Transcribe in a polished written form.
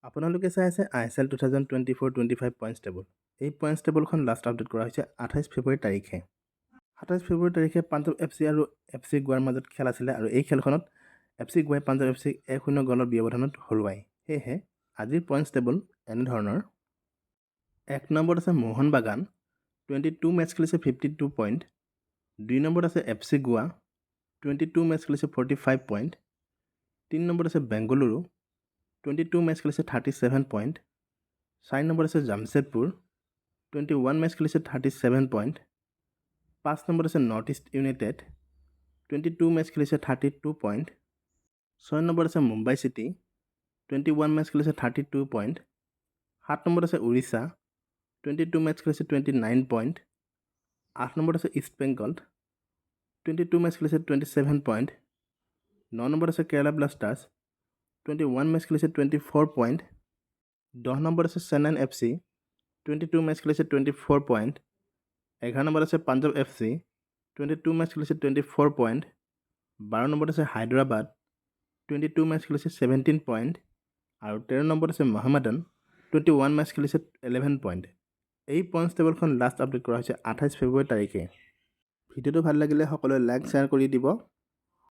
আপোনালোকে চাই আছে ISL 2024-25 পইণ্টছ টেবুল। এই পইণ্টছ টেবুলখন লাষ্ট আপডেট কৰা হৈছে 28 ফেব্ৰুৱাৰী তাৰিখে। 27 ফেব্ৰুৱাৰী তাৰিখে পাঞ্জাৱ FC আৰু FC গোৱাৰ মাজত খেল আছিলে আৰু এই খেলখনত FC গোৱাই পাঞ্জাৱ FC 1-0 গ'লৰ ব্যৱধানত হৰুৱায়। সেয়েহে আজিৰ পইণ্টছ টেবুল এনেধৰণৰ। 1 নম্বৰত আছে মোহন বাগান, 22 মেচ খেলিছে 52 পইণ্ট। 2 নম্বৰত আছে FC গোৱা, 22 মেচ খেলিছে 45 পইণ্ট। 3 নম্বৰত আছে বেংগালুৰু, 22 মেচ খেলিছে 37 পইণ্ট। 4 নম্বৰত আছে জামছেদপুৰ, 21 মেচ খেলিছে 37 পইণ্ট। 5 নম্বৰত আছে নৰ্থ ইষ্ট ইউনাইটেড, 22 মেচ খেলিছে 32 পইণ্ট। 6 নম্বৰত আছে মুম্বাই চিটি, 21 মেচ খেলিছে 32 পইণ্ট। 7 নম্বৰত আছে উৰিষ্যা, 22 মেচ খেলিছে 29 পইণ্ট। 8 নম্বৰত আছে ইষ্ট বেংগল, 22 মেচ খেলিছে 27 পইণ্ট। 9 নম্বৰত আছে কেৰালা ব্লাষ্টাৰ্ছ, 21 মেচ খেলিছে 24 পইণ্ট। 10 নম্বৰত আছে চেন্নাইন FC, 22 মেচ খেলিছে 24 পইণ্ট। 11 নম্বৰত আছে পাঞ্জাৱ FC, 22 মেচ খেলিছে 24 পইণ্ট। 12 নম্বৰত আছে হায়দৰাবাদ, 22 মেচ খেলিছে 17 পইণ্ট। আৰু 13 নম্বৰত আছে মহম্মদান, 21 মেচ খেলিছে 11 পইণ্ট। এই পইণ্টছ টেবুলখন লাষ্ট আপডেট কৰা হৈছে 28 ফেব্ৰুৱাৰী তাৰিখে। ভিডিঅ'টো ভাল লাগিলে সকলোৱে লাইক শ্বেয়াৰ কৰি দিব।